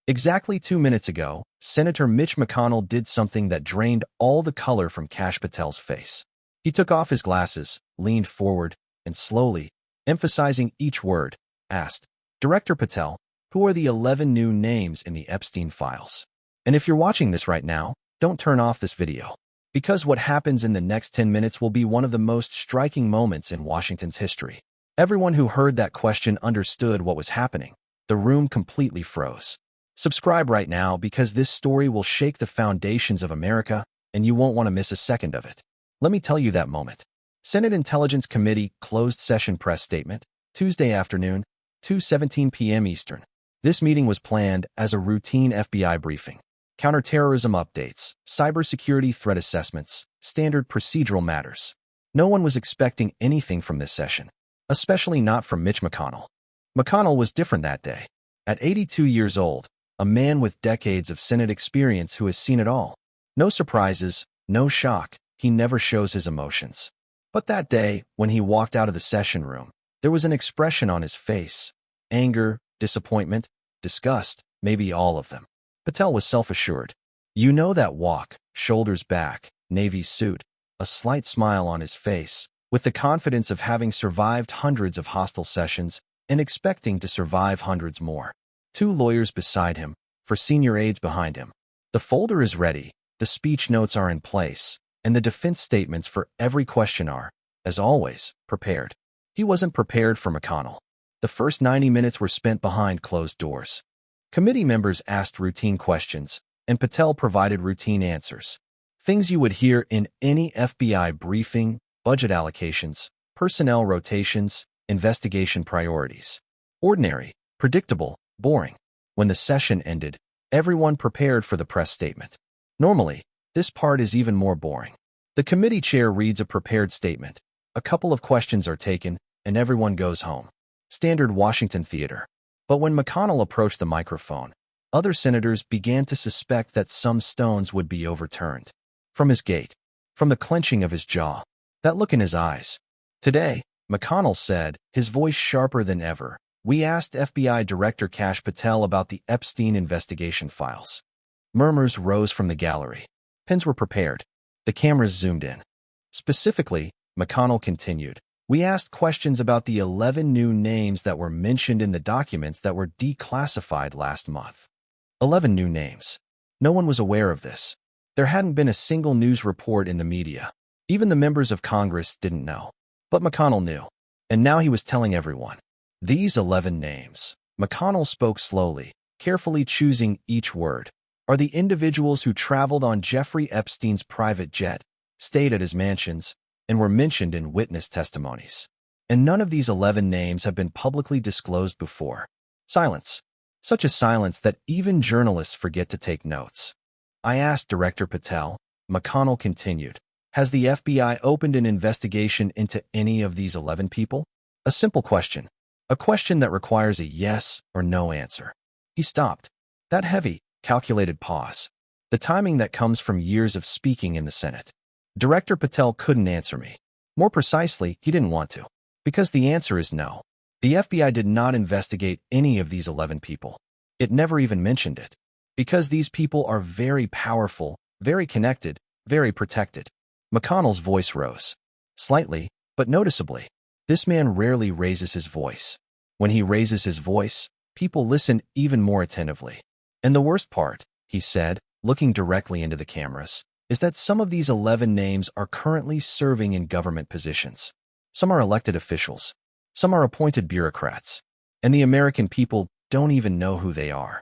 Exactly 2 minutes ago, Senator Mitch McConnell did something that drained all the color from Kash Patel's face. He took off his glasses, leaned forward, and slowly, emphasizing each word, asked, "Director Patel, who are the 11 new names in the Epstein files?" And if you're watching this right now, don't turn off this video, because what happens in the next 10 minutes will be one of the most striking moments in Washington's history. Everyone who heard that question understood what was happening. The room completely froze. Subscribe right now because this story will shake the foundations of America, and you won't want to miss a second of it. Let me tell you that moment. Senate Intelligence Committee closed session press statement, Tuesday afternoon, 2:17 p.m. Eastern. This meeting was planned as a routine FBI briefing. Counterterrorism updates, cybersecurity threat assessments, standard procedural matters. No one was expecting anything from this session, especially not from Mitch McConnell. McConnell was different that day. At 82 years old, a man with decades of Senate experience who has seen it all. No surprises, no shock, he never shows his emotions. But that day, when he walked out of the session room, there was an expression on his face. Anger, disappointment, disgust, maybe all of them. Patel was self-assured. You know that walk, shoulders back, navy suit, a slight smile on his face, with the confidence of having survived hundreds of hostile sessions and expecting to survive hundreds more. 2 lawyers beside him, 4 senior aides behind him. The folder is ready, the speech notes are in place, and the defense statements for every question are, as always, prepared. He wasn't prepared for McConnell. The first 90 minutes were spent behind closed doors. Committee members asked routine questions, and Patel provided routine answers. Things you would hear in any FBI briefing: budget allocations, personnel rotations, investigation priorities. Ordinary, predictable, boring. When the session ended, everyone prepared for the press statement. Normally, this part is even more boring. The committee chair reads a prepared statement. A couple of questions are taken, and everyone goes home. Standard Washington theater. But when McConnell approached the microphone, other senators began to suspect that some stones would be overturned. From his gait, from the clenching of his jaw, that look in his eyes. Today, McConnell said, his voice sharper than ever, "We asked FBI Director Kash Patel about the Epstein investigation files." Murmurs rose from the gallery. Pens were prepared. The cameras zoomed in. Specifically, McConnell continued, "We asked questions about the 11 new names that were mentioned in the documents that were declassified last month." 11 new names. No one was aware of this. There hadn't been a single news report in the media. Even the members of Congress didn't know. But McConnell knew. And now he was telling everyone. These 11 names, McConnell spoke slowly, carefully choosing each word, are the individuals who traveled on Jeffrey Epstein's private jet, stayed at his mansions, and were mentioned in witness testimonies. And none of these 11 names have been publicly disclosed before. Silence. Such a silence that even journalists forget to take notes. "I asked Director Patel," McConnell continued, "has the FBI opened an investigation into any of these 11 people?" A simple question. A question that requires a yes or no answer. He stopped. That heavy, calculated pause. The timing that comes from years of speaking in the Senate. Director Patel couldn't answer me. More precisely, he didn't want to. Because the answer is no. The FBI did not investigate any of these 11 people. It never even mentioned it. Because these people are very powerful, very connected, very protected. McConnell's voice rose. Slightly, but noticeably. This man rarely raises his voice. When he raises his voice, people listen even more attentively. And the worst part, he said, looking directly into the cameras, is that some of these 11 names are currently serving in government positions. Some are elected officials. Some are appointed bureaucrats. And the American people don't even know who they are.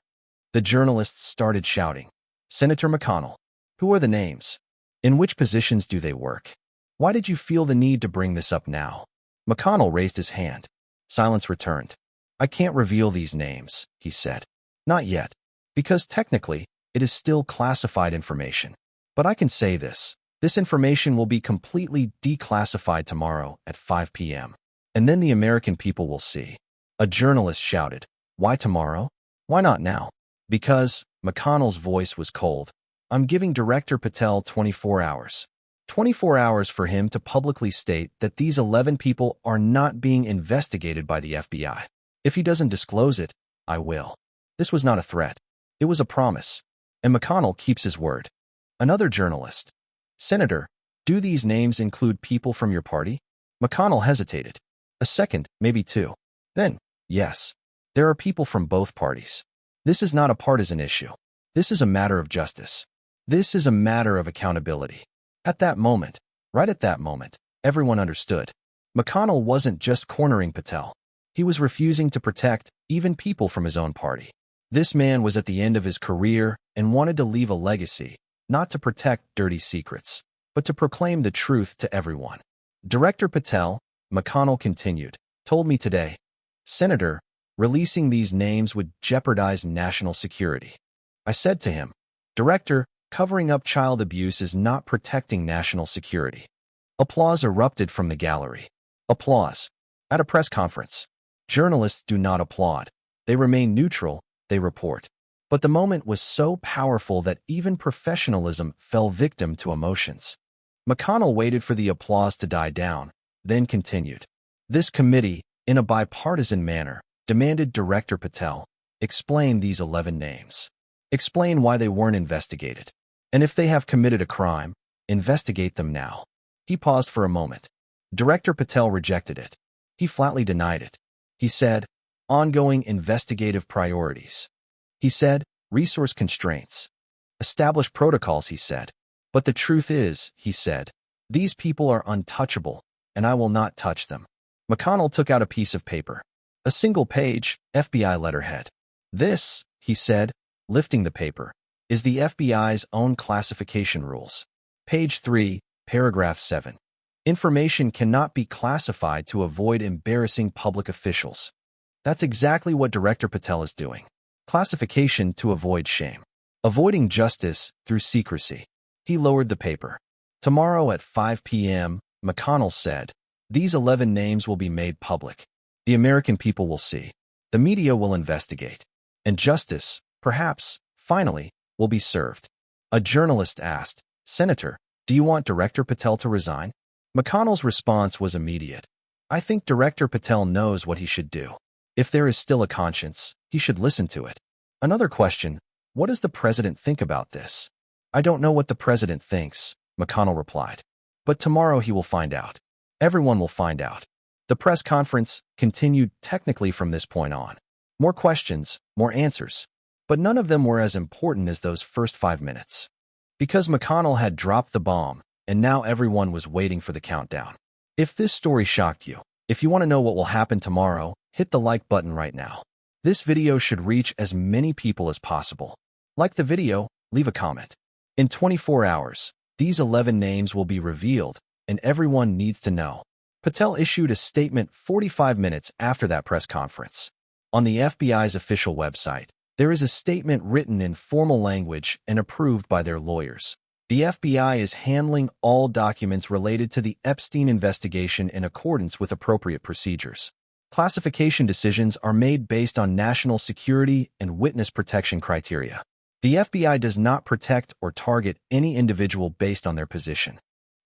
The journalists started shouting, "Senator McConnell, who are the names? In which positions do they work? Why did you feel the need to bring this up now?" McConnell raised his hand. Silence returned. "I can't reveal these names," he said. "Not yet. Because technically, it is still classified information. But I can say this. This information will be completely declassified tomorrow at 5 p.m. And then the American people will see." A journalist shouted, "Why tomorrow? Why not now?" "Because," McConnell's voice was cold, "I'm giving Director Patel 24 hours. 24 hours for him to publicly state that these 11 people are not being investigated by the FBI. If he doesn't disclose it, I will." This was not a threat. It was a promise, and McConnell keeps his word. Another journalist. Senator, do these names include people from your party? McConnell hesitated. A second, maybe two. Then, yes. There are people from both parties. This is not a partisan issue. This is a matter of justice. This is a matter of accountability. At that moment, right at that moment, everyone understood. McConnell wasn't just cornering Patel. He was refusing to protect even people from his own party. This man was at the end of his career and wanted to leave a legacy, not to protect dirty secrets, but to proclaim the truth to everyone. Director Patel, McConnell continued, told me today, Senator, releasing these names would jeopardize national security. I said to him, Director, covering up child abuse is not protecting national security. Applause erupted from the gallery. Applause. At a press conference. Journalists do not applaud. They remain neutral, they report. But the moment was so powerful that even professionalism fell victim to emotions. McConnell waited for the applause to die down, then continued. This committee, in a bipartisan manner, demanded Director Patel explain these 11 names. Explain why they weren't investigated. And if they have committed a crime, investigate them now. He paused for a moment. Director Patel rejected it. He flatly denied it. He said, ongoing investigative priorities. He said, resource constraints. Established protocols, he said. But the truth is, he said, these people are untouchable, and I will not touch them. McConnell took out a piece of paper. A single page, FBI letterhead. This, he said, lifting the paper, is the FBI's own classification rules. Page 3, paragraph 7. Information cannot be classified to avoid embarrassing public officials. That's exactly what Director Patel is doing. Classification to avoid shame. Avoiding justice through secrecy. He lowered the paper. Tomorrow at 5 p.m., McConnell said, these 11 names will be made public. The American people will see. The media will investigate. And justice, perhaps, finally, will be served. A journalist asked, Senator, do you want Director Patel to resign? McConnell's response was immediate. I think Director Patel knows what he should do. If there is still a conscience, he should listen to it. Another question, what does the president think about this? I don't know what the president thinks, McConnell replied. But tomorrow he will find out. Everyone will find out. The press conference continued technically from this point on. More questions, more answers. But none of them were as important as those first 5 minutes. Because McConnell had dropped the bomb, and now everyone was waiting for the countdown. If this story shocked you, if you want to know what will happen tomorrow, hit the like button right now. This video should reach as many people as possible. Like the video, leave a comment. In 24 hours, these 11 names will be revealed, and everyone needs to know. Patel issued a statement 45 minutes after that press conference. On the FBI's official website, there is a statement written in formal language and approved by their lawyers. The FBI is handling all documents related to the Epstein investigation in accordance with appropriate procedures. Classification decisions are made based on national security and witness protection criteria. The FBI does not protect or target any individual based on their position.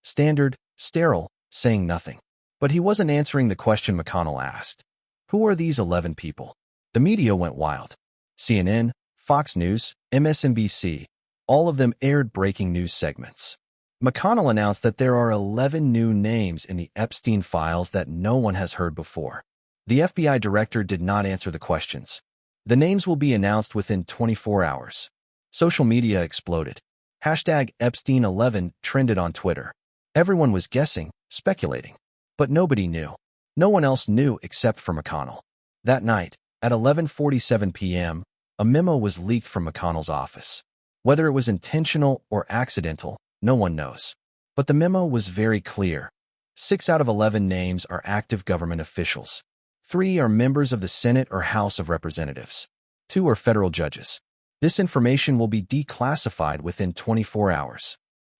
Standard, sterile, saying nothing. But he wasn't answering the question McConnell asked. Who are these 11 people? The media went wild. CNN, Fox News, MSNBC, all of them aired breaking news segments. McConnell announced that there are 11 new names in the Epstein files that no one has heard before. The FBI director did not answer the questions. The names will be announced within 24 hours. Social media exploded. Hashtag Epstein11 trended on Twitter. Everyone was guessing, speculating. But nobody knew. No one else knew except for McConnell. That night, at 11:47 p.m., a memo was leaked from McConnell's office. Whether it was intentional or accidental, no one knows. But the memo was very clear. 6 out of 11 names are active government officials. 3 are members of the Senate or House of Representatives. 2 are federal judges. This information will be declassified within 24 hours.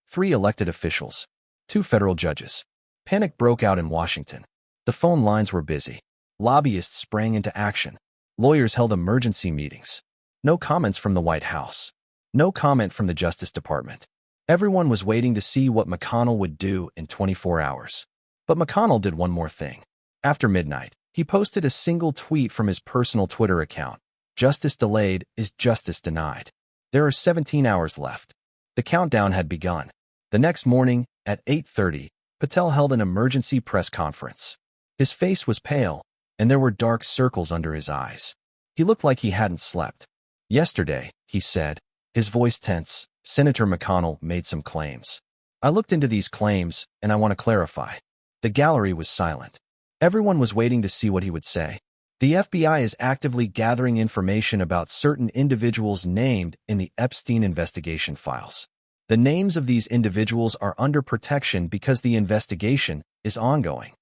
3 elected officials. 2 federal judges. Panic broke out in Washington. The phone lines were busy. Lobbyists sprang into action. Lawyers held emergency meetings. No comments from the White House. No comment from the Justice Department. Everyone was waiting to see what McConnell would do in 24 hours. But McConnell did one more thing. After midnight, he posted a single tweet from his personal Twitter account. Justice delayed is justice denied. There are 17 hours left. The countdown had begun. The next morning, at 8:30, Patel held an emergency press conference. His face was pale, and there were dark circles under his eyes. He looked like he hadn't slept. Yesterday, he said, his voice tense, Senator McConnell made some claims. I looked into these claims, and I want to clarify. The gallery was silent. Everyone was waiting to see what he would say. The FBI is actively gathering information about certain individuals named in the Epstein investigation files. The names of these individuals are under protection because the investigation is ongoing.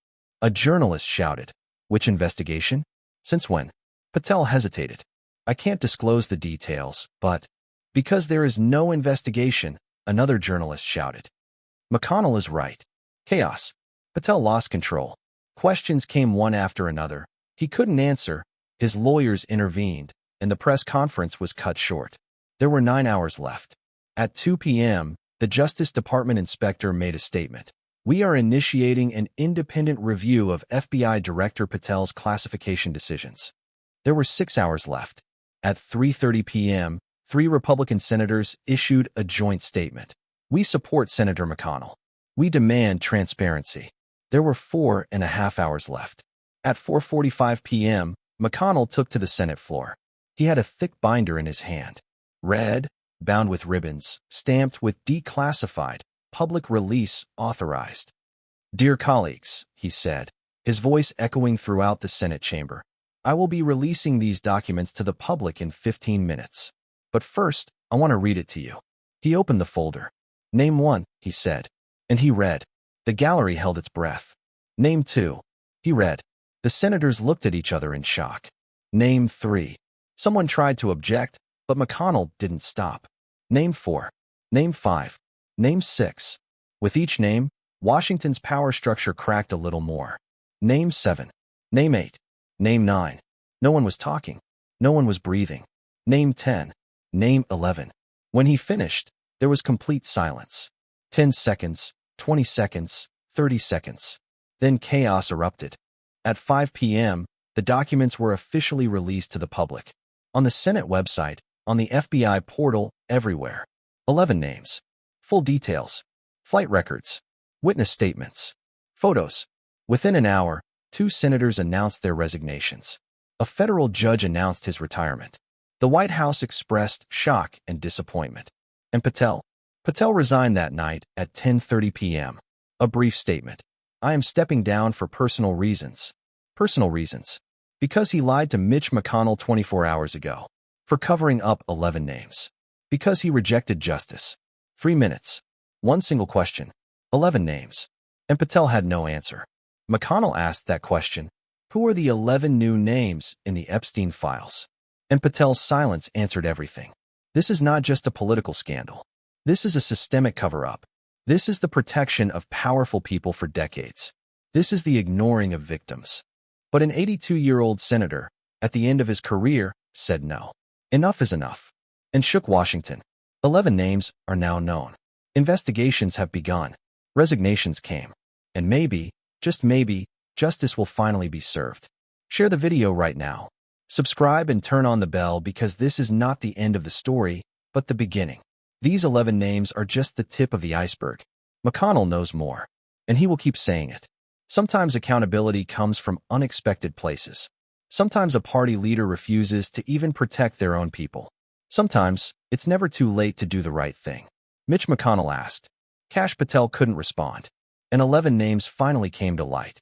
A journalist shouted. Which investigation? Since when? Patel hesitated. I can't disclose the details, but because there is no investigation, another journalist shouted. McConnell is right. Chaos. Patel lost control. Questions came one after another. He couldn't answer. His lawyers intervened, and the press conference was cut short. There were 9 hours left. At 2 p.m., the Justice Department inspector made a statement. We are initiating an independent review of FBI Director Patel's classification decisions. There were 6 hours left. At 3:30 p.m., 3 Republican senators issued a joint statement. We support Senator McConnell. We demand transparency. There were 4.5 hours left. At 4:45 p.m., McConnell took to the Senate floor. He had a thick binder in his hand. Red, bound with ribbons, stamped with declassified, public release authorized. Dear colleagues, he said, his voice echoing throughout the Senate chamber, I will be releasing these documents to the public in 15 minutes. But first, I want to read it to you. He opened the folder. Name 1, he said. And he read. The gallery held its breath. Name 2. He read. The senators looked at each other in shock. Name 3. Someone tried to object, but McConnell didn't stop. Name 4. Name 5. Name 6. With each name, Washington's power structure cracked a little more. Name 7. Name 8. Name 9. No one was talking. No one was breathing. Name 10. Name 11. When he finished, there was complete silence. 10 seconds, 20 seconds, 30 seconds. Then chaos erupted. At 5 p.m., the documents were officially released to the public. On the Senate website, on the FBI portal, everywhere. 11 names. Full details. Flight records. Witness statements. Photos. Within an hour, 2 senators announced their resignations. A federal judge announced his retirement. The White House expressed shock and disappointment. And Patel resigned that night at 10:30 p.m. A brief statement. I am stepping down for personal reasons. Personal reasons. Because he lied to Mitch McConnell 24 hours ago. For covering up 11 names. Because he rejected justice. 3 minutes. One single question. 11 names. And Patel had no answer. McConnell asked that question. Who are the 11 new names in the Epstein files? And Patel's silence answered everything. This is not just a political scandal. This is a systemic cover-up. This is the protection of powerful people for decades. This is the ignoring of victims. But an 82-year-old senator, at the end of his career, said no. Enough is enough. And shook Washington. 11 names are now known. Investigations have begun. Resignations came. And maybe, just maybe, justice will finally be served. Share the video right now. Subscribe and turn on the bell because this is not the end of the story, but the beginning. These 11 names are just the tip of the iceberg. McConnell knows more, and he will keep saying it. Sometimes accountability comes from unexpected places. Sometimes a party leader refuses to even protect their own people. Sometimes it's never too late to do the right thing. Mitch McConnell asked. Kash Patel couldn't respond. And 11 names finally came to light.